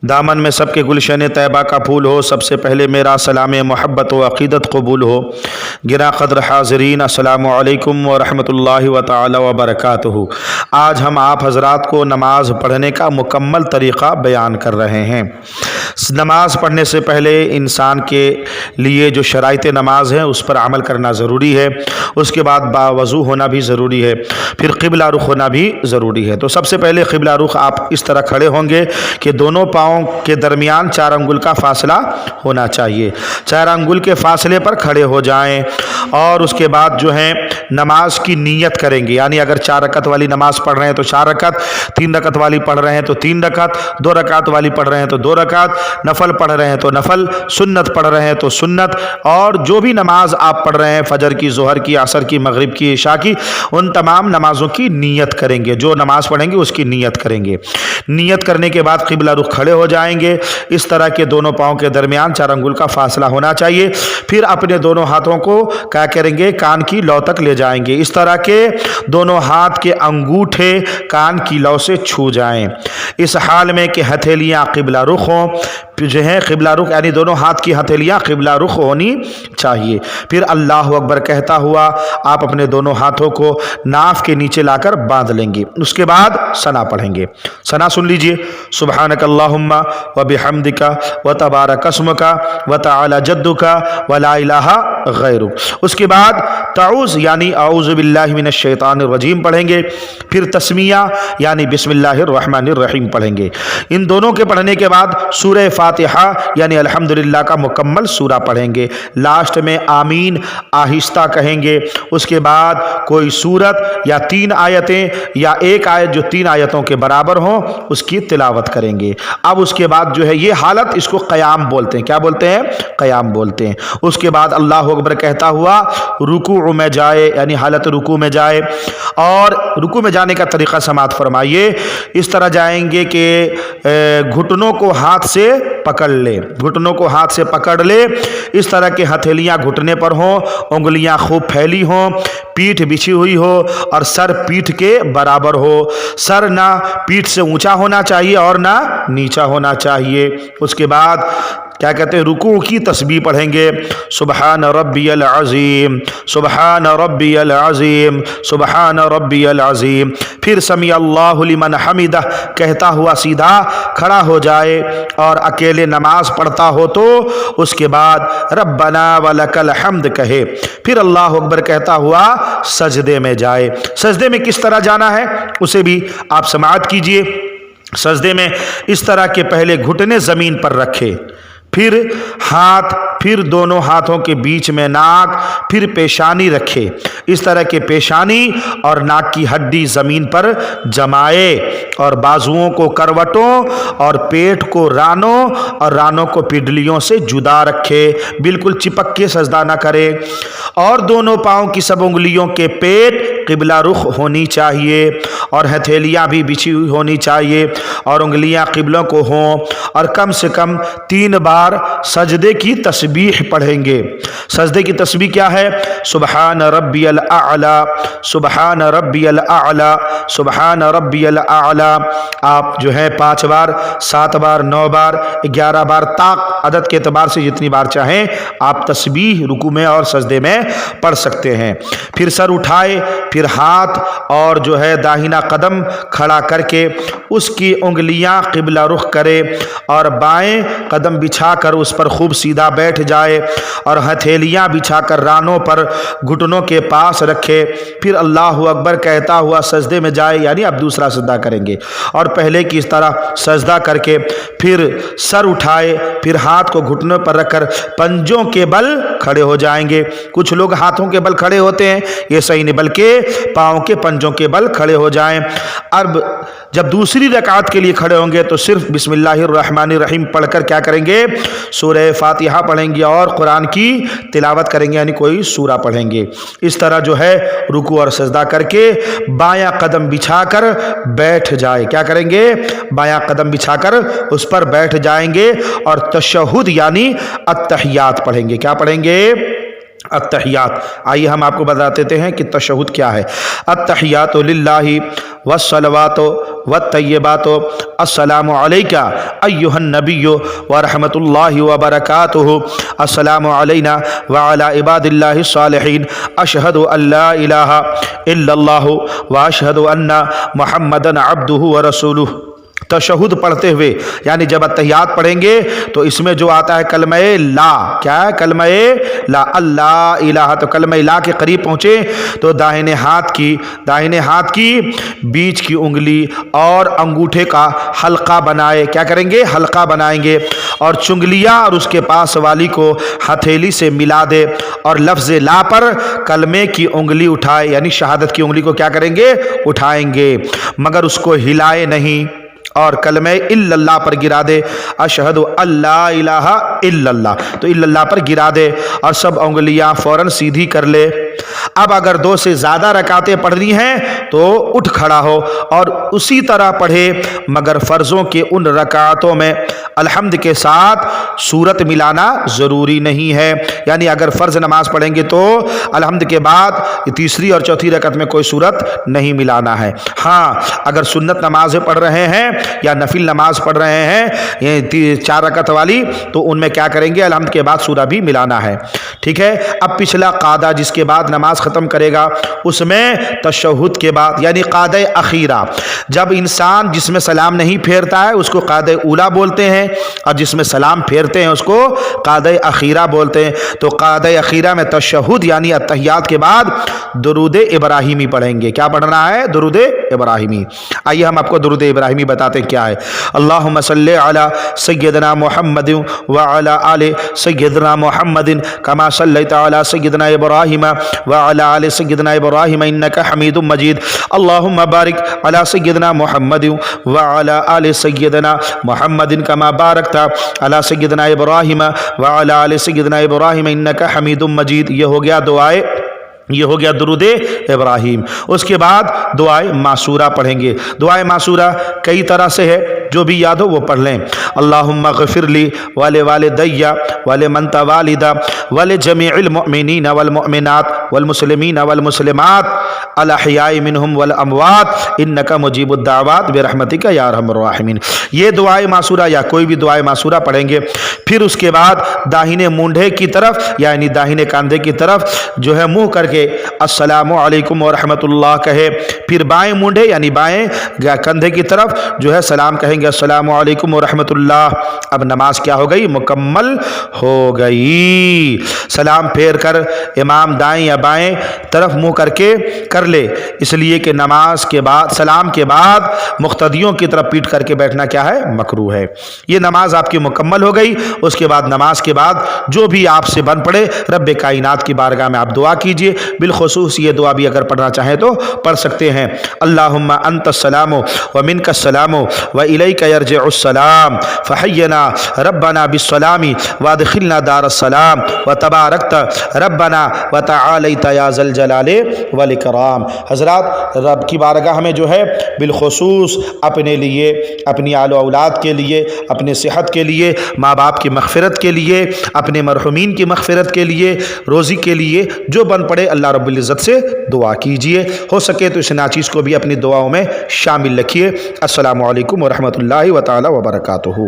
दामन में सबके गुलशन तैयबा का फूल हो। सबसे पहले मेरा सलाम मोहब्बत व अक़ीदत कबूल हो। गिरा क़द्र हाज़रीन, अस्सलामु अलैकुम व रहमतुल्लाहि व तआला व बरकातुहू। आज हम आप हज़रात को नमाज़ पढ़ने का मुकम्मल तरीक़ा बयान कर रहे हैं। नमाज़ पढ़ने से पहले इंसान के लिए जो शराइत नमाज है उस पर अमल करना ज़रूरी है। उसके बाद बावज़ू होना भी ज़रूरी है, फिर क़िबला रुख होना भी ज़रूरी है। तो सबसे पहले क़िबला रुख आप इस तरह खड़े होंगे कि दोनों पाँव के दरमियान 4 अंगुल का फासला होना चाहिए। 4 अंगुल के फासले पर खड़े हो जाएं और उसके बाद जो है नमाज की नीयत करेंगे। यानी अगर 4 रकत वाली नमाज पढ़ रहे हैं तो 4 रकत, 3 रकत वाली पढ़ रहे हैं तो 3 रकत, 2 रकात वाली पढ़ रहे हैं तो 2 रकात, नफल पढ़ रहे हैं तो नफल, सुन्नत पढ़ रहे हैं तो सुन्नत। और जो भी नमाज आप पढ़ रहे हैं, फजर की, ज़ोहर की, असर की, मगरिब की, इशा की, उन तमाम नमाज़ों की नीयत करेंगे। जो नमाज पढ़ेंगे उसकी नीयत करेंगे। नीयत करने के बाद क़िबला रुख खड़े हो जाएंगे। इस तरह के दोनों पाँव के दरमियान 4 अंगुल का फासला होना चाहिए। फिर अपने दोनों हाथों को क्या करेंगे, कान की लौ तक ले जाएंगे। इस तरह के दोनों हाथ के अंगूठे कान की लौ से छू जाएं। इस हाल में कि हथेलियाँ क़िबला रुख हों, जो है क़िबला रुख यानी दोनों हाथ की हथेलियाँ क़िबला रुख होनी चाहिए। फिर अल्लाहु अकबर कहता हुआ आप अपने दोनों हाथों को नाफ के नीचे लाकर बांध लेंगे। उसके बाद सना पढ़ेंगे। सना सुन लीजिए, सुब्हानक अल्लाहुम्मा व बिहम्दिका व तबारक अस्मुका व तआला जद्दुका व ला इलाहा गैरुक। उसके बाद ताऊज़ यानी औज़ु बिल्लाहि मिनश शैतानिर रजीम पढ़ेंगे। फिर तस्मिया यानी बिस्मिल्लाहिर रहमानिर रहीम पढ़ेंगे। इन दोनों के पढ़ने के बाद सूरह फातिहा यानी अल्हम्दुलिल्लाह का मुकम्मल सूरा पढ़ेंगे। लास्ट में आमीन आहिस्ता कहेंगे। उसके बाद कोई सूरत या 3 आयतें या एक आयत जो 3 आयतों के बराबर हो उसकी तिलावत करेंगे। अब उसके बाद जो है ये हालत, इसको क़याम बोलते हैं। क्या बोलते हैं? क़याम बोलते हैं। उसके बाद अल्लाहु अकबर कहता हुआ रुकू में जाए, यानी हालत रुकू में जाए। और रुकू में जाने का तरीक़ा समात फरमाइए। इस तरह जाएंगे कि घुटनों को हाथ से पकड़ ले, घुटनों को हाथ से पकड़ ले। इस तरह के हथेलियाँ घुटने पर हों, उंगलियाँ खूब फैली हों, पीठ बिछी हुई हो और सर पीठ के बराबर हो। सर ना पीठ से ऊंचा होना चाहिए और ना नीचा होना चाहिए। उसके बाद क्या कहते हैं, रुकू की तस्बीह पढ़ेंगे। सुबहान रब्बियल अज़ीम, सुबहान रब्बियल अज़ीम, सुबहान रब्बियल अज़ीम। फिर समी अल्लाहु लिमन हमिदा कहता हुआ सीधा खड़ा हो जाए। और अकेले नमाज पढ़ता हो तो उसके बाद रब्बना वलकल हम्द कहे। फिर अल्लाह अकबर कहता हुआ सजदे में जाए। सजदे में किस तरह जाना है उसे भी आप समाअत कीजिए। सजदे में इस तरह के पहले घुटने ज़मीन पर रखे, फिर हाथ, फिर दोनों हाथों के बीच में नाक, फिर पेशानी रखे। इस तरह के पेशानी और नाक की हड्डी ज़मीन पर जमाए और बाजुओं को करवटों और पेट को रानों और रानों को पिडलियों से जुदा रखे। बिल्कुल चिपक के सजदा न करे। और दोनों पाँव की सब उंगलियों के पेट क़िबला रुख होनी चाहिए और हथेलियाँ भी बिछी हुई होनी चाहिए और उंगलियाँ क़िबलों को हों। और कम से कम 3 बार सजदे की तस्बीह पढ़ेंगे। सजदे की तस्बीह क्या है? सुबहान रब्बियल आला, सुबहान रब्बियल आला, सुबहान रब्बियल आला। आप जो है 5 बार, 7 बार, 9 बार, 11 बार ताक अदद के एतबार से जितनी बार चाहें आप तस्बीह रुकू में और सजदे में पढ़ सकते हैं। फिर सर उठाए, फिर हाथ और जो है दाहिना कदम खड़ा करके उसकी उंगलियां क़िबला रुख करे और बाएं कदम बिछाकर उस पर खूब सीधा बैठ जाए और हथेलियां बिछाकर रानों पर घुटनों के पास रखे। फिर अल्लाहु अकबर कहता हुआ सजदे में जाए, यानी अब दूसरा सजदा करेंगे और पहले की इस तरह सजदा करके फिर सर उठाए, फिर हाथ को घुटनों पर रखकर पंजों के बल खड़े हो जाएंगे। कुछ लोग हाथों के बल खड़े होते हैं, ये सही नहीं, बल्कि पाँव के पंजों के बल खड़े हो जाएं। अब जब दूसरी रकात के लिए खड़े होंगे तो सिर्फ बिस्मिल्लाहिर रहमानिर रहीम पढ़कर क्या करेंगे, सूरह फातिहा पढ़ेंगे और कुरान की तिलावत करेंगे, यानी कोई सूरा पढ़ेंगे। इस तरह जो है रुकू और सजदा करके बायां कदम बिछाकर बैठ जाए। क्या करेंगे? बायां कदम बिछाकर उस पर बैठ जाएंगे और तशहुद यानी अत्तहियात पढ़ेंगे। क्या पढ़ेंगे? التحیات، آئیے ہم آپ کو بتا دیتے ہیں کہ تشہد کیا ہے۔ التحیات للہ والصلوات والطیبات السلام علیکہ ایہا النبی ورحمۃ اللہ وبرکاتہ، السلام علینا وعلی عباد اللہ الصالحین، اشہد ان لا الہ الا اللہ واشہد ان محمدا عبدہ ورسولہ۔ تشہد پڑھتے ہوئے یعنی جب اتحیات پڑھیں گے تو اس میں جو آتا ہے کلمہ لا، کیا ہے کلمہ لا، اللہ الہ، تو کلمہ لا کے قریب پہنچے تو داہنے ہاتھ کی بیچ کی انگلی اور انگوٹھے کا حلقہ بنائے، کیا کریں گے حلقہ بنائیں گے، اور چنگلیاں اور اس کے پاس والی کو ہتھیلی سے ملا دے، اور لفظ لا پر کلمے کی انگلی اٹھائے، یعنی شہادت کی انگلی کو کیا کریں گے اٹھائیں گے، مگر اس کو ہلائے نہیں، اور کلمہ الا اللہ پر گرا دے، اشہد ان لا الہ الا اللہ، تو الا اللہ پر گرا دے اور سب انگلیاں فوراً سیدھی کر لے۔ اب اگر 2 سے زیادہ رکعتیں پڑھنی ہیں تو اٹھ کھڑا ہو اور اسی طرح پڑھے، مگر فرضوں کے ان رکعتوں میں الحمد کے ساتھ سورت ملانا ضروری نہیں ہے، یعنی اگر فرض نماز پڑھیں گے تو الحمد کے بعد تیسری اور چوتھی رکعت میں کوئی سورت نہیں ملانا ہے۔ ہاں اگر سنت نمازیں پڑھ رہے ہیں یا نفل نماز پڑھ رہے ہیں یہ 4 رکعت والی، تو ان میں کیا کریں گے الحمد کے بعد سورہ بھی ملانا ہے، ٹھیک ہے۔ اب پچھلا قاعدہ جس کے بعد نماز ختم کرے گا، اس میں تشہد کے بعد یعنی قاعدہ اخیرہ، جب انسان جس میں سلام نہیں پھیرتا ہے اس کو قاعدہ اولا بولتے ہیں، اور جس میں سلام پھیرتے ہیں اس کو قاعدہ اخیرہ بولتے ہیں۔ تو قاعدہ اخیرہ میں تشہد یعنی اتحیات کے بعد درود ابراہیمی پڑھیں گے۔ کیا پڑھنا ہے؟ درود ابراہیمی۔ آئیے ہم آپ کو درود ابراہیمی بتاتے ہیں کیا ہے۔ اللہم صلی علی سیدنا محمد وعلی آل سیدنا محمد کما صلیت علی سیدنا ابراہیم وعلی آل سیدنا ابراہیم انک حمید مجید، اللہم بارک علی سیدنا محمد وعلی آل سیدنا محمد کما بارکت علی سیدنا ابراہیم وعلی آل سیدنا ابراہیم انک حمید مجید۔ یہ ہو گیا درود ابراہیم۔ اس کے بعد دعائے معصورہ پڑھیں گے۔ دعائے معصورہ کئی طرح سے ہے، جو بھی یاد ہو وہ پڑھ لیں۔ اللہم اغفر لی ولوالدی ولمن توالدا ولجمیع المؤمنین والمؤمنات والمسلمین والمسلمات الاحیاء منہم والاموات انک مجیب الدعوات برحمتک یا ارحم الراحمین۔ یہ دعائے معصورہ یا کوئی بھی دعائے معصورہ پڑھیں گے۔ پھر اس کے بعد داہنے مونڈھے کی طرف یعنی داہنے کاندھے کی طرف جو ہے منہ کر کے السلام علیکم ورحمۃ اللہ کہے، پھر بائیں مونڈھے یعنی بائیں کندھے کی طرف جو ہے سلام کہیں گے السلام علیکم ورحمۃ اللہ۔ اب نماز کیا ہو گئی؟ مکمل ہو گئی۔ سلام پھیر کر امام دائیں یا بائیں طرف منہ کر کے کر لے، اس لیے کہ نماز کے بعد سلام کے بعد مقتدیوں کی طرف پیٹ کر کے بیٹھنا کیا ہے؟ مکروہ ہے۔ یہ نماز آپ کی مکمل ہو گئی۔ اس کے بعد نماز کے بعد جو بھی آپ سے بن پڑے رب کائنات کی بارگاہ میں آپ دعا کیجئے، بالخصوص یہ دعا بھی اگر پڑھنا چاہیں تو پڑھ سکتے ہیں۔ اللہم انت السلام ومنک السلام والیک یرجع السلام فحینا ربنا بالسلام وادخلنا دار السلام وتبارکت ربنا وتعالیت یا ذا الجلال والاکرام۔ حضرات رب کی بارگاہ میں جو ہے بالخصوص اپنے لیے، اپنی آل و اولاد کے لیے، اپنے صحت کے لیے، ماں باپ کی مغفرت کے لیے، اپنے مرحومین کی مغفرت کے لیے، روزی کے لیے جو بن پڑے اللہ رب العزت سے دعا کیجئے۔ ہو سکے تو اس ناچیز کو بھی اپنی دعاؤں میں شامل رکھیے۔ السلام علیکم ورحمۃ اللہ تعالی وبرکاتہ۔